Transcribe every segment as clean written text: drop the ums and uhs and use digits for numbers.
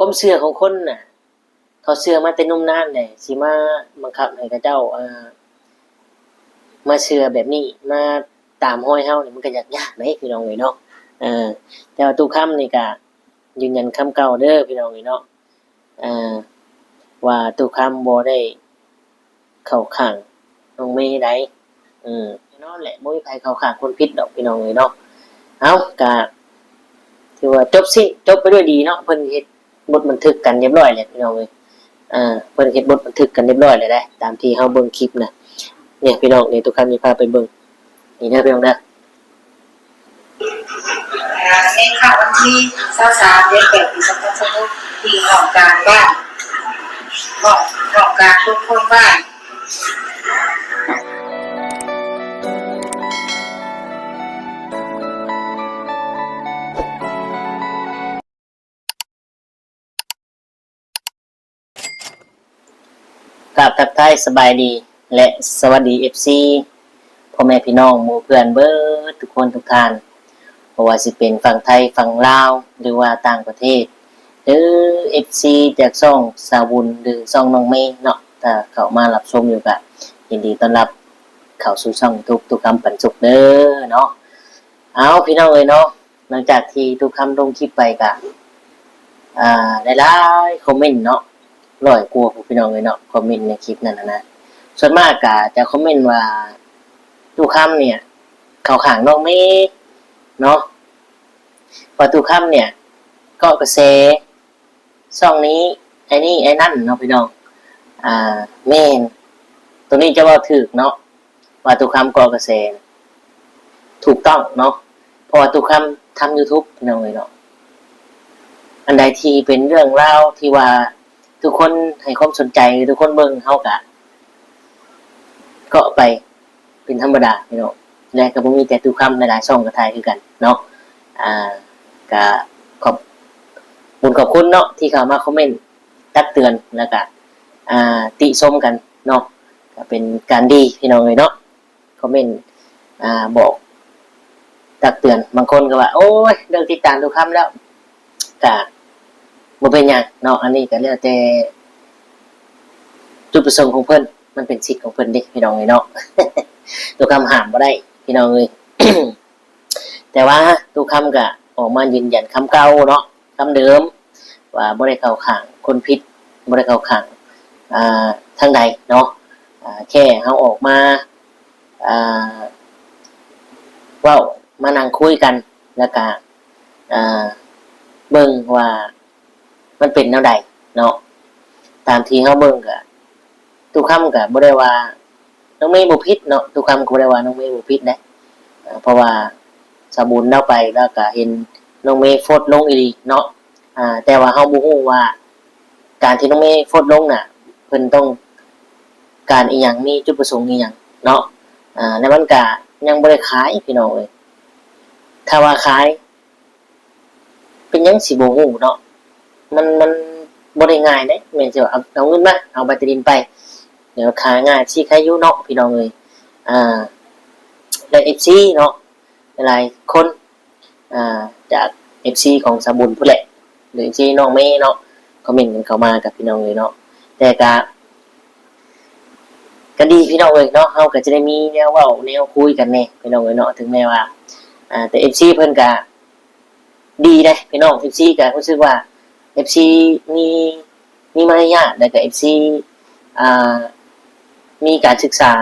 ความเชื่อของคนน่ะเขาเชื่อมาแต่นุ่มนานเลยสิมาบังคับให้เขาเจ้ามาเชื่อแบบนี้มาตามห้อยเฮานี่มันก็ยากๆเด้พี่น้องเอ้ยเนาะเออแต่ว่าตู้คำนี่ก็ยืนยันคำเก่าเด้อพี่น้องเอ้ยเนาะเอ่อว่าตู้คำบ่ได้เข้าข้างน้องเมย์ใดแน่นอนแหละบ่มีใครเข้าข้างคนผิดดอกพี่น้องเอ้ยเนาะเอ้าก็ถือว่าจบไปด้วยดีเนาะเพิ่นเฮ็ดบทบันทึกกันเรียบร้อยแล้วพี่น้องเอ้ยเพิ่นเฮ็ดบทบันทึกกันเรียบร้อยแล้วได้ตามที่เฮาเบิ่งคลิปน่ะเนี่ยพี่น้องนี่ทุกคำนี่พาไปเบิ่งนี่เด้อพี่น้องเด้อในข่าววันที่23เดือน8ปี2026ที่ห้องการบ้านห้องการทุกคนบ้านกราบทักทายสบายดีและสวัสดี FC พ่อแม่พี่น้องหมู่เพื่อนเบิดทุกคนทุกท่านบ่ว่าสิเป็นฝั่งไทยฝั่งลาวหรือว่าต่างประเทศหรือ FC จากช่องสาวุญหรือช่องน้องเมย์เนาะถ้าเข้ามารับชมอยู่ก็ยินดีต้อนรับเข้าสู่ช่องทุกคำปันสุขเด้อเนาะเอาพี่น้องเอ้ยเนาะหลังจากที่ทุกคำลงคลิปไปก็ได้หลายคอมเมนต์เนาะ100 กว่าพี่น้องเอ้ยเนาะคอมเมนต์ในคลิปนั้นนะส่วนมากก็จะคอมเมนต์ว่าทุกคำเนี่ยเข้าข้างน้องเมย์เนาะพอทุกคำเนี่ยก็กระแสช่องนี้ไอ้นี่ไอ้นั่นเนาะพี่น้องแม่นตัวนี้จะว่าถูกเนาะว่าทุกคำก็กระแสถูกต้องเนาะเพราะว่าทุกคำทำ YouTube พี่น้องเลยเนาะอันใดที่เป็นเรื่องเล่าที่ว่าทุกคนให้ความสนใจทุกคนเบิ่งเฮากะก็ไปเป็นธรรมดาพี่น้องและก็บ่มีแต่ทุกคำหลายๆช่องก็ถ่ายคือกันเนาะก็ขอบคุณเนาะที่เข้ามาคอมเมนต์ตักเตือนแล้วก็ติชมกันเนาะก็เป็นการดีพี่น้องเลยเนาะคอมเมนต์บอกตักเตือนบางคนก็ว่าโอ้ยเรื่องติดตามทุกคำแล้วก็บ่เป็นหยังเนาะอันนี้ก็แล้วแต่จุดประสงค์ของเพิ่นมันเป็นสิทธิ์ของเพิ่นเด้พี่น้องเลยเนาะ ทุกคำห้ามบ่ได้พี่น้องเลย แต่ว่าทุกคำก็ออกมายืนยันคำเก่าเนาะคำเดิมว่าบ่ได้เข้าข้างคนผิดบ่ได้เข้าข้างทางใดเนาะแค่เฮาออกมาเว้ามานั่งคุยกันแล้วก็เบิ่งว่ามันเป็นแนวใดเนาะตามที่เฮาเบิ่งก็ทุกคำก็บ่ได้ว่าน้องเมย์บ่ผิดเนาะทุกคำก็บ่ได้ว่าน้องเมย์บ่ผิดเด้เพราะว่าสาบุญเล่าไปแล้วก็เห็นน้องเมย์โพสต์ลงอีหลีเนาะแต่ว่าเฮาบ่ฮู้ว่าการที่น้องเมย์โพสต์ลงน่ะเพิ่นต้องการอีหยังมีจุดประสงค์อีหยังเนาะแล้วมันก็ยังบ่ได้ขายพี่น้องเอ้ยถ้าว่าขายเป็นหยังสิบ่ฮู้เนาะมันบ่ได้ง่ายเด้แม่นสิว่าเอาเงินมาเอาแบตเตอรี่ไปเดี๋ยวขายง่ายสิใครอยู่เนาะพี่น้องเอ้ยและ FC เนาะหลายคนจาก FC ของสาบุญพุ่นแหละหรือ FC น้องเมย์เนาะคอมเมนต์กันเข้ามากับพี่น้องเลยเนาะแต่ก็ดีพี่น้องเลยเนาะเฮาก็จะได้มีแนวเว้าแนวคุยกันแน่พี่น้องเลยเนาะถึงแม้ว่าแต่ FC เพิ่นก็ดีเด้พี่น้อง FC ก็รู้สึกว่า FC มีมารยาทแล้วก็ FC มีการศึกษา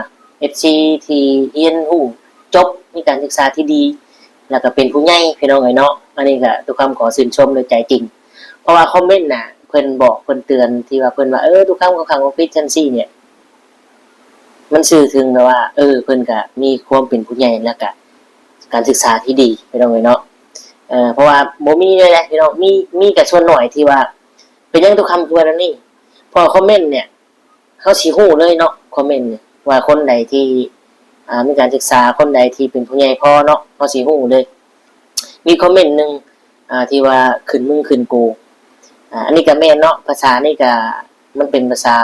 FC ที่เรียนรู้จบมีการศึกษาที่ดีแล้วก็เป็นผู้ใหญ่พี่น้องเอ้ยเนาะอันนี้ก็ทุกคำขอชื่นชมด้วยใจจริงเพราะว่าคอมเมนต์น่ะเพิ่นบอกเพิ่นเตือนที่ว่าเพิ่นว่าทุกคำของขังของฟิตจังซี่เนี่ยมันสื่อถึงว่าเพิ่นก็มีความเป็นผู้ใหญ่แล้วก็การศึกษาที่ดีพี่น้องเอ้ยเนาะเพราะว่าบ่มีเลยแหละพี่น้องมีแต่ส่วนหน่อยที่ว่าเป็นยังทุกคำตัวนั้นนี่พอคอมเมนต์เนี่ยเฮาสิฮู้เลยเนาะคอมเมนต์ว่าคนใดที่มีการศึกษาคนใดที่เป็นผู้ใหญ่พอเนาะเฮาสิฮู้เลยมีคอมเมนต์นึงที่ว่าขึ้นมึงขึ้นกูอันนี้ก็แม่นเนาะภาษานี่ก็มันเป็นภาษา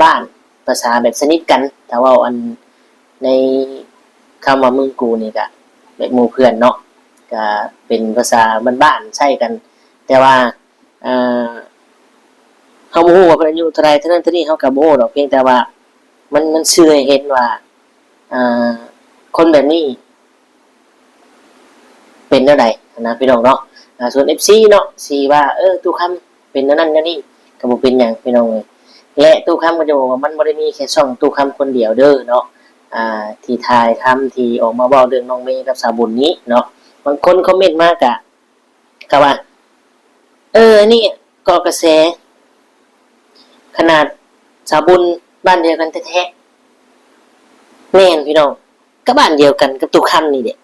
บ้านๆภาษาแบบสนิทกันแต่ว่าอันในคำว่ามึงกูนี่ก็แบบหมู่เพื่อนเนาะก็เป็นภาษาบ้านๆใช้กันแต่ว่า อ่าเฮาบ่ฮู้ว่าเพิ่นอายุเท่าใดเท่านั้นเท่านี้เฮาก็บ่ฮู้ดอกเพียงแต่ว่ามันชื่อให้เห็นว่าอ่าคนแบบนี้เป็นจังไดนะพี่น้องเนาะส่วน FC เนาะสิว่าตู้คำเป็นอันนั้นอันนี้ก็บ่เป็นหยังพี่น้องเอ้ยและตู้คำก็จะบอกว่ามันบ่ได้มีแค่ช่องตู้คำคนเดียวเด้อเนาะที่ถ่ายทำที่ออกมาเว้าเรื่องน้องเมย์กับสาวบุญนี้เนาะบางคนคอมเมนต์มากะก็ว่านี่ก็กระแสขนาดสาวบุญบ้านเดียวกันแท้ๆแม่นพี่น้องก็บ้านเดียวกันกับตู้คำนี่เด้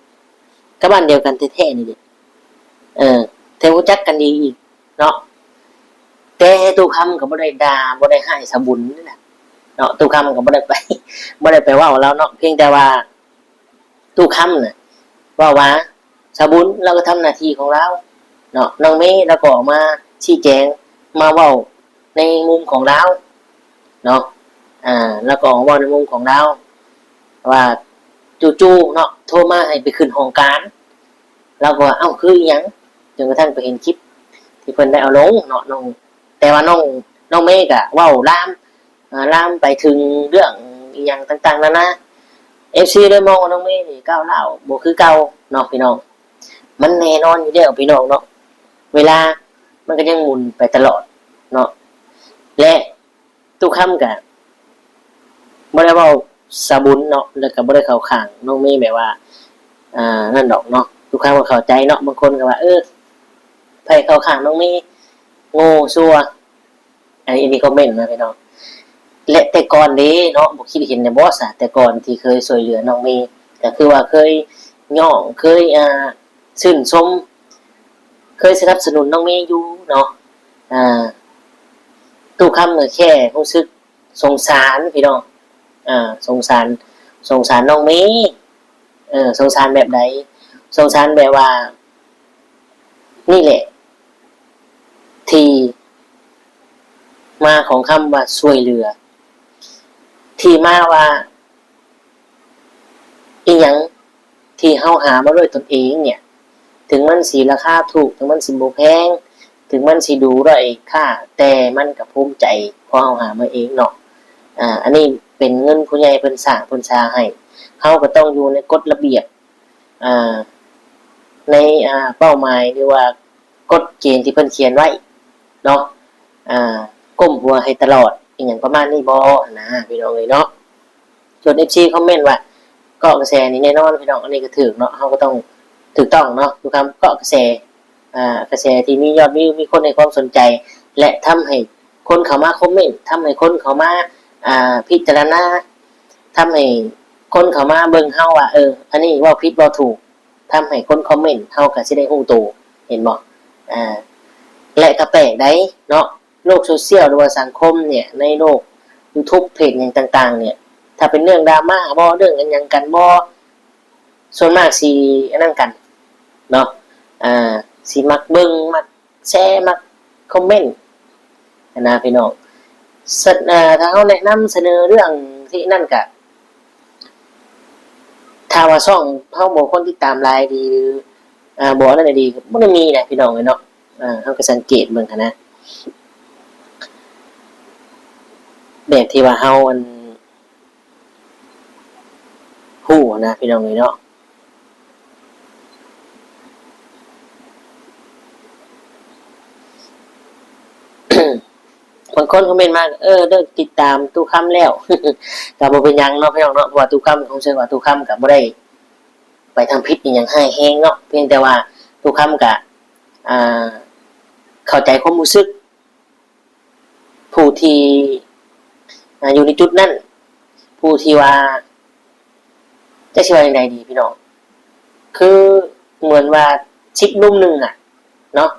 ก็บ้านเดียวกันแท้ๆนี่เด้แต่รู้จักกันดีอีกเนาะแต่ตู้คำก็บ่ได้ด่าบ่ได้ให้สาวบุญนี่แหละเนาะตู้คำก็บ่ได้ไปบ่ได้ไปเว้าแล้วเนาะเพียงแต่ว่าตู้คำน่ะว่าสาวบุญเราก็ทำหน้าที่ของเราเนาะน้องเมย์เราก็ออกมาชี้แจงมาเว้าในมุมของเราเนาะแล้วก็เว้าในมุมของเราว่าจู่ๆเนาะโทรมาให้ไปขึ้นห้องการเราก็ว่าเอ้าคืออีหยังจนกระทั่งไปเห็นคลิปที่เพิ่นได้เอาลงเนาะน้องแต่ว่าน้องเมย์ก็เว้าลามไปถึงเรื่องอีหยังต่างๆนานา FC เลยมองว่าน้องเมย์นี่ก้าวร้าวบ่คือเก่าเนาะพี่น้องมันแน่นอนอยู่แล้วพี่น้องเนาะเวลามันก็ยังหมุนไปตลอดเนาะและทุกคำก็บ่ได้เว้าสะบุญเนาะแล้วก็บ่ได้เข้าข้างน้องเมย์แบบว่านั่นดอกเนาะทุกคำก็เข้าใจเนาะบางคนก็ว่าไผเข้าข้างน้องเมย์โง่ซัวอันนี้คอมเมนต์นะพี่น้องและแต่ก่อนนี้เนาะบ่คิดเห็นในบอสอะแต่ก่อนที่เคยช่วยเหลือน้องเมย์ก็คือว่าเคยย่องเคยชื่นชมเคยสนับสนุนน้องเมย์อยู่เนาะตู้คำก็แค่รู้สึกสงสารพี่น้องสงสารน้องเมย์สงสารแบบใดสงสารแบบว่านี่แหละที่มาของคำว่าช่วยเหลือที่มาว่าอีหยังที่เฮาหามาด้วยตนเองเนี่ยถึงมันสิราคาถูกถึงมันสิบ่แพงถึงมันสิดูด้อยค่าแต่มันก็ภูมิใจเพราะเฮาหามาเองเนาะอันนี้เป็นเงินผู้ใหญ่เพิ่นสร้างเพิ่นสร้างให้เฮาก็ต้องอยู่ในกฎระเบียบในเป้าหมายหรือว่ากฎเกณฑ์ที่เพิ่นเขียนไว้เนาะก้มหัวให้ตลอดอีหยังประมาณนี้บ่นะพี่น้องเอ้ยเนาะส่วน FC คอมเมนต์ว่าเกาะกระแสนี่แน่นอนพี่น้องอันนี้ก็ถูกเนาะเฮาก็ต้องถูกต้องเนาะทุกคำเกาะกระแสกระแสที่มียอดวิวมีคนให้ความสนใจและทำให้คนเข้ามาคอมเมนต์ทำให้คนเข้ามาพิจารณาทำให้คนเข้ามาเบิ่งเฮาว่าอันนี้ว่าผิดว่าถูกทำให้คนคอมเมนต์เฮาก็สิได้ฮู้ตัวเห็นบ่และก็แปลกได้เนาะโลกโซเชียลหรือว่าสังคมเนี่ยในโลก YouTube เพจอย่างต่างๆเนี่ยถ้าเป็นเรื่องดราม่าบ่เรื่องอันหยังกันบ่ส่วนมากสิอันนั้นกันเนาะสิมักเบิ่งมักแชร์มักคอมเมนต์นะพี่น้องถ้าเฮาแนะนำเสนอเรื่องที่นั่นก็ถ้าว่าช่องเฮาบ่คนติดตามหลายดีหรือบ่นั่นดีบ่ได้มีนะพี่น้องเนาะเฮาก็สังเกตเบิ่งหันนะแบบที่ว่าเฮาฮู้นะพี่น้องเนาะบางคนคอมเมนต์มาเลิกติดตามตู้คำแล้ว ก็บ่เป็นหยังเนาะพี่น้องเนาะเพราะว่าตู้คำของเชื่อว่าตู้คำก็บ่ได้ไปทำผิดอีหยังให้แฮงเนาะเพียงแต่ว่าตู้คำก็เข้าใจความรู้สึกผู้ที่อยู่ในจุดนั้นผู้ที่ว่าจะสิว่าจังไดดีพี่น้องคือเหมือนว่าชิดนุ่มนึงเนาะ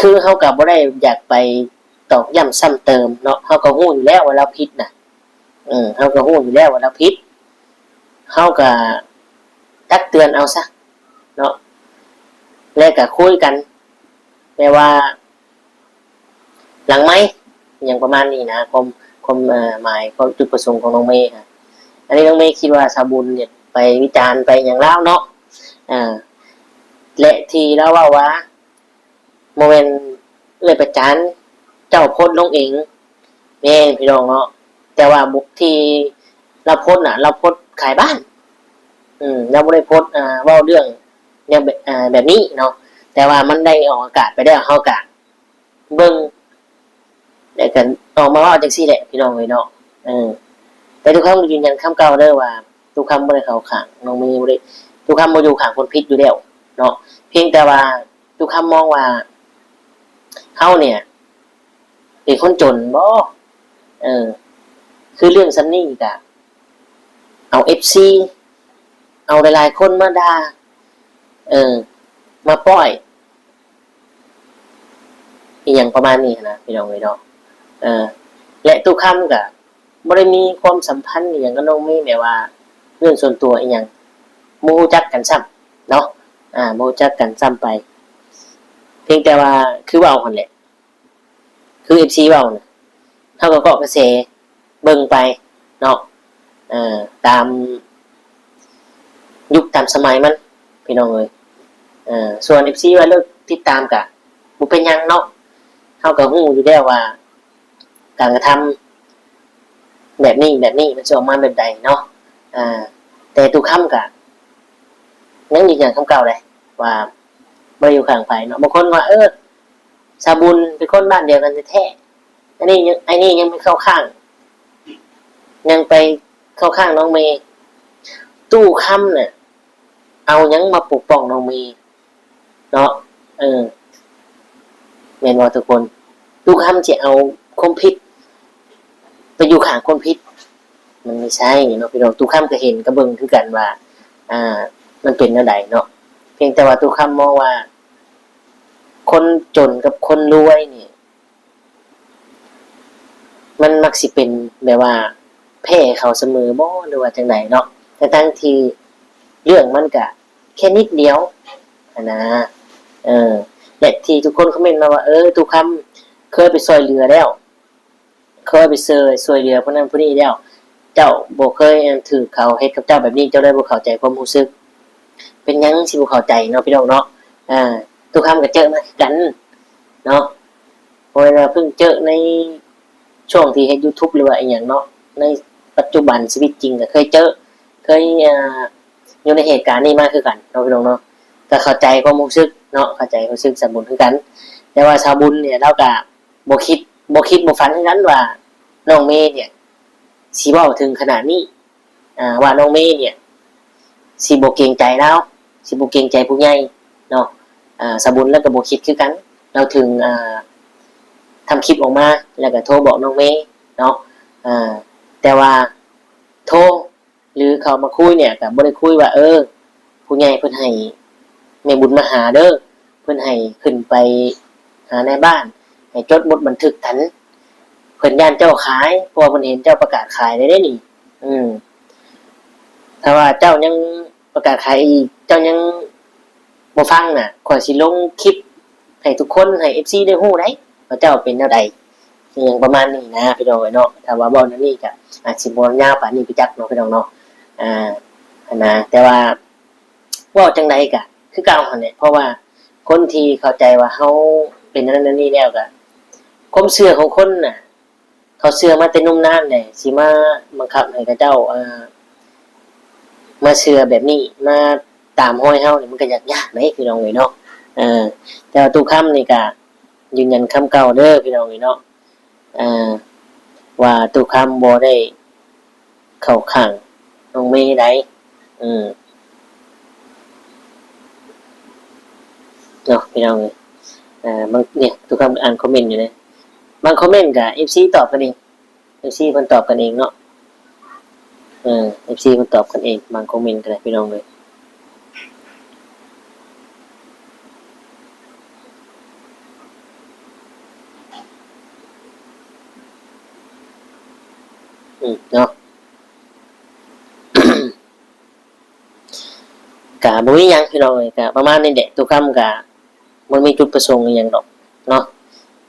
คือเฮาก็บ่ได้อยากไปตอกย้ำซ้ำเติมเนาะเฮาก็ฮู้อยู่แล้วว่าเราผิดน่ะเฮาก็ฮู้อยู่แล้วว่าเราผิดเฮาก็ตักเตือนเอาซะเนาะแล้วก็คุยกันแปลว่าหลังไมค์อย่างประมาณนี้นะความหมายความจุดประสงค์ของน้องเมย์ครับอันนี้น้องเมย์คิดว่าสาบุญเนี่ยไปวิจารณ์ไปอย่างเล่าเนาะและที่เล่าว่า โมเมนต์เลยประจานเจ้าโพสต์ลงเองแม่นพี่น้องเนาะแต่ว่าบุกที่เราโพสต์น่ะ เราโพสต์ขายบ้าน เราไม่ได้โพสต์เว่าเรื่องเนี่ยแบบนี้เนาะแต่ว่ามันได้ออกอากาศไปได้เฮากะเบิ่งได้กันออกมาว่าจังซี่แหละพี่น้องเอ้ยเนาะแต่ทุกคำยืนยันคำเก่าเด้อว่าทุกคำบ่ได้เข้าข้างน้องมีบ่ได้ทุกคำบ่อยู่ข้างคนผิดอยู่แล้วเนาะเพียงแต่ว่าทุกคำมองว่าเฮาเนี่ยเป็นคนจนบ่คือเรื่องซันนี่กะเอา FC เอาหลายๆคนมาด่ามาป้อยอีหยังประมาณนี้นะพี่น้องเอ้ยเนาะและทุกคำก็บ่ได้มีความสัมพันธ์อหยังกับน้องเมย์แบบว่าเรื่องส่วนตัวอีหยังบ่รู้จักกันซ้ำเนาะบ่รู้จักกันซ้ำไปเพียงแต่ว่าคือเว้าหั่นแหละคือ FC เว้าน่ะเฮาก็เกาะกระแสเบิ่งไปเนาะตามยุคตามสมัยมันพี่น้องเอ้ยส่วน FC ว่าเลิกติดตามก็บ่เป็นหยังเนาะเฮาก็ฮู้อยู่แล้วว่าการกระทำแบบนี้มันจะออกมาแบบใดเนาะแต่ทุกคำก็ยังยืนยันคำเก่าเลยว่าบ่อยู่ข้างไผเนาะบางคนว่าสาบุญเป็นคนบ้านเดียวกันแท้ๆอันนี้ยังไม่เข้าข้างยังไปเข้าข้างน้องเมย์ตู้คำเนี่ยเอายังมาปกป้องน้องเมย์เนาะแม่นว่าทุกคนตู้คำจะเอาความผิดไปอยู่ข้างคนผิดมันไม่ใช่เนาะพี่น้องตู้คำก็เห็นก็เบิ่งคือกันว่ามันเป็นแนวใดเนาะเพียงแต่ว่าตู้คำมองว่าคนจนกับคนรวยนี่มันมักสิเป็นแบบว่าแพ้เขาเสมอบ่หรือว่าจังไดเนาะแต่ทั้งที่เรื่องมันก็แค่นิดเดียวนะและที่ทุกคนคอมเมนต์มาว่าตู้คำเคยไปซอยเรือแล้วเคยไปซอยเรือผู้นั้นผู้นี้แล้วเจ้าบ่เคยถือเขาเฮ็ดกับเจ้าแบบนี้เจ้าได้บ่เข้าใจความรู้สึกเป็นหยังสิบ่เข้าใจเนาะพี่น้องเนาะทุกคำก็เจอมากันเนาะเพราะว่าเพิ่งเจอในช่วงที่เฮ็ด YouTube หรือว่าอีหยังเนาะในปัจจุบันชีวิตจริงก็เคยเจอเคยอยู่ในเหตุการณ์นี้มาคือกันเนาะพี่น้องเนาะก็เข้าใจความรู้สึกเนาะเข้าใจความรู้สึกสาบุญคือกันแต่ว่าชาวบุญเนี่ยเราก็บ่คิดบ่ฝันคือกันว่าน้องเมย์เนี่ยสิเว้าถึงขนาดนี้ว่าน้องเมย์เนี่ยสิบ่เกรงใจเราสิบ่เกรงใจผู้ใหญ่เนาะสาบุญแล้วก็บ่คิดคือกันเราถึงทำคลิปออกมาแล้วก็โทรบอกน้องเมย์เนาะแต่ว่าโทรหรือเขามาคุยเนี่ยก็บ่ได้คุยว่าผู้ใหญ่เพิ่นให้แม่บุญมาหาเด้อเพิ่นให้ขึ้นไปหาในบ้านให้จดบทบันทึกทันเพิ่นย่านเจ้าขายเพราะว่าเพิ่นเห็นเจ้าประกาศขายได้นี่ถ้าว่าเจ้ายังประกาศขายอีกเจ้ายังบ่ฟังน่ะข่อยสิลงคลิปให้ทุกคนให้ FC ได้ฮู้ได้ว่าเจ้าเป็นแนวใดอย่างประมาณนี้นะพี่น้องเนาะถ้าว่าบ่นั่นนี่ก็อาจสิบ่ยาวปานนี้ไปจักเนาะพี่น้องเนาะนะแต่ว่าเว้าจังได๋ก็คือเก่าหั่นแหละเพราะว่าคนที่เข้าใจว่าเฮาเป็นนั่นนี่แล้วก็ความเชื่อของคนน่ะเขาเชื่อมาแต่นุ่มนานเลยสิมาบังคับให้เขาเจ้ามาเชื่อแบบนี้มาตามห้อยเฮานี่มันก็ยากๆเด้พี่น้องเอ้ยเนาะแต่ว่าทุกคำนี่ก็ยืนยันคำเก่าเด้อพี่น้องเอ้ยเนาะว่าทุกคำบ่ได้เข้าข้างน้องเมย์ได้เนาะพี่น้องเอ้ยบางเนี่ยทุกคำอ่านคอมเมนต์อยู่เลยบางคอมเมนต์ก็ FC ตอบกันเอง FC เพิ่นตอบกันเองเนาะFC เพิ่นตอบกันเองบางคอมเมนต์ก็ได้พี่น้องเอ้ยเนาะ ก็บ่มีหยังพี่น้องเอ้ยก็ประมาณนี้แหละทุกคำก็บ่มีจุดประสงค์อีหยังดอกเนาะ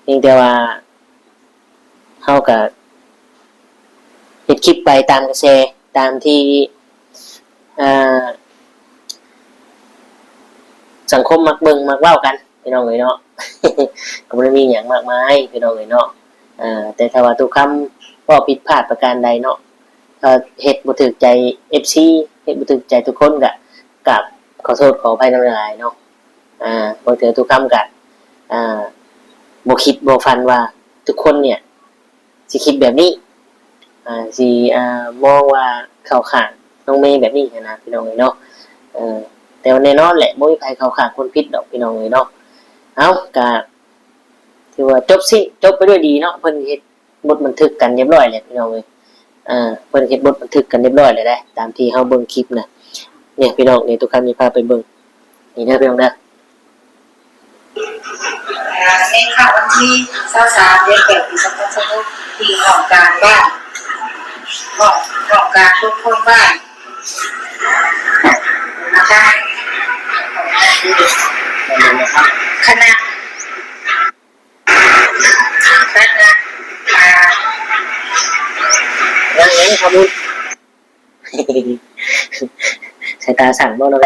เพียงแต่ว่าเฮาก็เฮ็ดคลิปไปตามกระแสตามที่สังคมมักเบิ่งมักเว้ากันพี่น้องเอ้ยเนาะ ก็บ่ได้มีหยังมากมายพี่น้องเอ้ยเนาะแต่ถ้าว่าทุกคำเว้าผิดพลาดประการใดเนาะเฮ็ดบ่ถูกใจ FC เฮ็ดบ่ถูกใจทุกคนก็กราบขอโทษขออภัยนำหลายๆเนาะบางเทื่อทุกคำก็บ่คิดบ่ฝันว่าทุกคนเนี่ยสิคิดแบบนี้สิมองว่าเข้าข้างน้องเมย์แบบนี้นะพี่น้องเอ้ยเนาะแต่ว่าแน่นอนแหละบ่มีใครเข้าข้างคนผิดดอกพี่น้องเอ้ยเนาะเอาก็ถือว่าจบไปด้วยดีเนาะเพิ่นเฮ็ดบทบันทึกกันเรียบร้อยแล้วพี่น้องเอ้ยเพิ่นเฮ็ดบทบันทึกกันเรียบร้อยแล้วได้ตามที่เฮาเบิ่งคลิปนะเนี่ยพี่น้องนี่ทุกครั้งมีพาไปเบิ่งนี่เด้อพี่น้องเด้อในข่าววันที่23เดือน8ปี2026ที่ห้องการบ้านห้องการทุกคนบ้านนะคะคณะยังไงครับลูกสายตาสั่นบ่เนาะ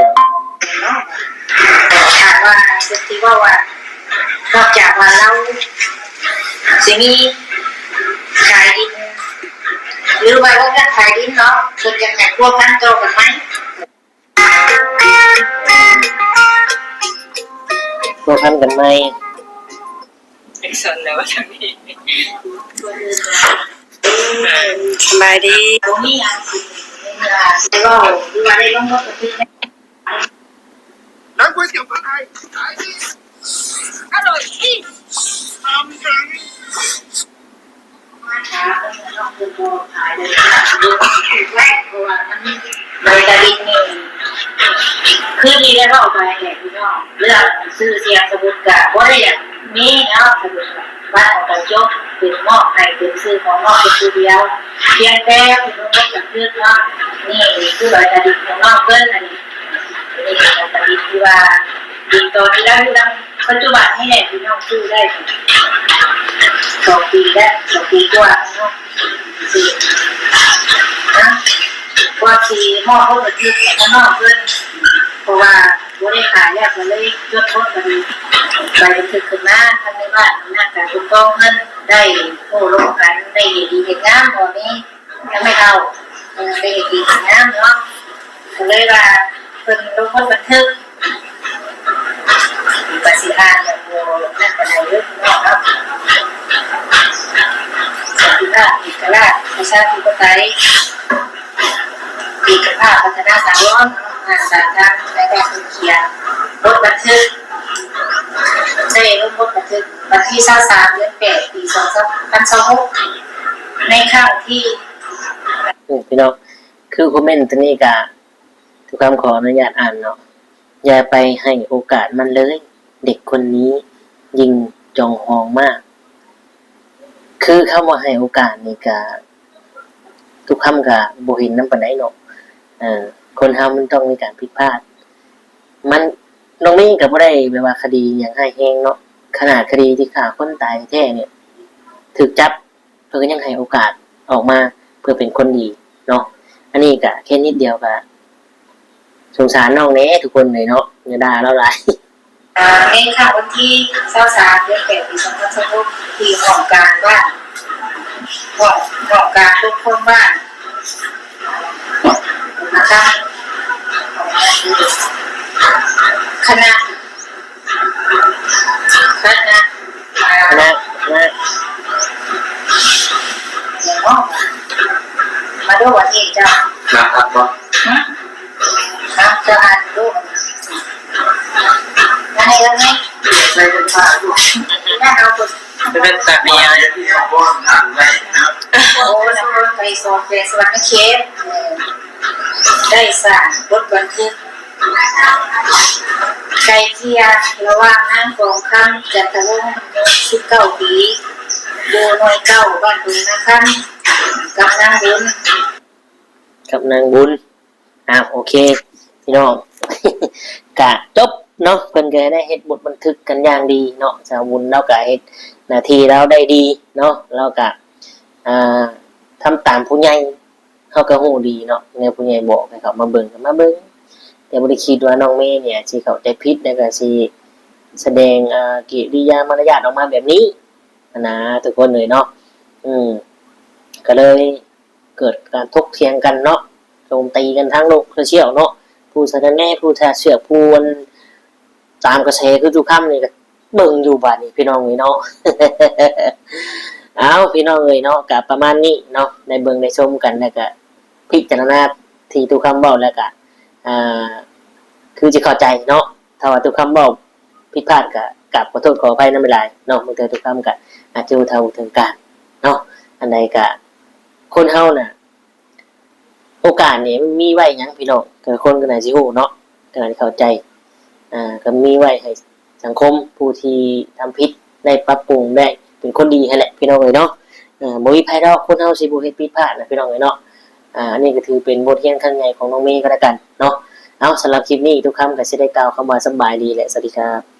ถามว่าสุดที่ว่านอกจากว่าเราสิมีขายดินหรือว่าการขายดินเนาะส่วนยังไงพวกนั้นโตกันไหมบ่ทันกันไหมไม่สนเลยว่าจะมีสบายดีตรงนี้อ่ะแต่ก็ดูว่าได้ลงรถกับพี่น้ำก๋วยเตี๋ยวปลาไทยขายดีอร่อยที่ทำจังมาช้าแล้วต้องดูโบขายเลยแรกเพราะว่ามันโดยตะลิงนี่คือดีแล้วก็ออกไปแหละพี่น้องเรื่องซื้อเสียงสมุดกับว่าได้อย่างนี้เนาะสมุดบ้านของเรายกเป็นมอบให้เป็นซื้อของนอกเป็นซื้อเดียวเพียงแต่คุณต้องจับเลือกเนาะนี่คือโดยตะลิงของนอกเกินอันนี้นี่เป็นตะลิงที่ว่าดีตัวที่ได้ที่ดังปัจจุบันให้แหละพี่น้องซื้อได้2 ปีแล้ว2 ปีกว่าเนาะซื้อนะว่าสีหม้อเขาเป็นที่ข้างนอกเพิ่นเพราะว่าบ่ได้ขายแล้วก็เลยยกโทษกันไปบันทึกขึ้นมาทางในบ้านน่าจะถูกต้องเงินได้โอ้ลงกันได้ดีเห็นงามตอนนี้ยังไม่เอาได้ดีเห็นงามเนาะก็เลยว่าเพิ่นลงโทษบันทึกภาษีอ่านอย่างโมนั่นก็ได้เยอะเนาะครับสันติภาพเอกราชประชาธิปไตยเอกภาพพัฒนาสากลงานสาธารณะในการเขียนบทบันทึกได้ลงบทบันทึกวันที่23เดือน8ปี2026ในข้างที่พี่น้องคือคอมเมนต์ตัวนี้ก็ทุกคำขออนุญาตอ่านเนาะอย่าไปให้โอกาสมันเลยเด็กคนนี้ยิงจองหองมากคือเข้ามาให้โอกาสนี่ก็ทุกคำก็บ่เห็นนำปานใดเนาะคนเฮามันต้องมีการผิดพลาดมันน้องมี่ก็บ่ได้แบบว่าคดีหยังร้ายแรงเนาะขนาดคดีที่ฆ่าคนตายแท้เนี่ยถูกจับเพิ่นก็ยังให้โอกาสออกมาเพื่อเป็นคนดีเนาะอันนี้ก็แค่นิดเดียวก็สงสารน้องแน่ทุกคนเลยเนาะอย่าด่าเราหลายในข่าววันที่23เดือน8ปี2026ที่ห้องการบ้านห้องการทุกคนบ้านนะคะคณะมาดูวันนี้จ้ะนะครับว่าจะอ่านดูยังไงยังไงใส่เป็นผ้าดูน่าเอาคนเป็นแบบนี้ที่เขาบอกทางได้นะโอ้แล้วไปสอบเป็นสวัสดิเคสได้สั่งรถบันทึกไก่เทียระหว่างนางของคำจันทวงศ์19 ปีดูหน่วย9บ้านดุงนะคะกับนางบุญโอเคพี่น้อง กะจบเนาะเพิ่นก็ได้เฮ็ดบทบันทึกกันอย่างดีเนาะสาวบุญเราก็เฮ็ดหน้าที่เราได้ดีเนาะเราก็ทำตามผู้ใหญ่เฮาก็ฮู้ดีเนาะแนวผู้ใหญ่บอกให้เขามาเบิ่งก็มาเบิ่งแต่บ่ได้คิดว่าน้องเมย์เนี่ยสิเข้าใจผิดแล้วก็สิ แสดงกิริยามารยาทออกมาแบบนี้นะทุกคนเลยเนาะก็เลยเกิดการถกเถียงกันเนาะโจมตีกันทั้งโลกโซเชียลเนาะผู้สนับแน่ผู้แทเสือกผู้ตามกระแสคือทุกค่ำนี่ก็เบิ่งอยู่บาดนี้พี่น้องเลยเนาะ เอาพี่น้องเลยเนาะกับประมาณนี้เนาะในเบิ่งในชมกันแล้วก็พิจารณาที่ทุกคำบอกแล้วก็คือจะเข้าใจเนาะถ้าว่าทุกคำบอกผิดพลาดก็กราบขอโทษขออภัยนั่นไม่เป็นไรเนาะบางทีทุกคำก็อาจจะเท่าถึงการเนาะอันใดก็คนเฮาน่ะโอกาสนี่มันมีไว้หยังพี่น้องแต่คนก็น่าสิฮู้เนาะก็น่าเข้าใจก็มีไว้ให้สังคมผู้ที่ทำผิดได้ปรับปรุงได้เป็นคนดีให้แหละพี่น้องเลยเนาะบ่มีภัยดอกคนเฮาสิบ่เฮ็ดผิดพลาดนะพี่น้องเลยเนาะอันนี้ก็ถือเป็นบทเรียนขั้นใหญ่ของน้องเมย์ก็แล้วกันเนาะเอาสำหรับคลิปนี้ทุกคำก็สิได้กล่าวคำว่าสบายดีและสวัสดีครับ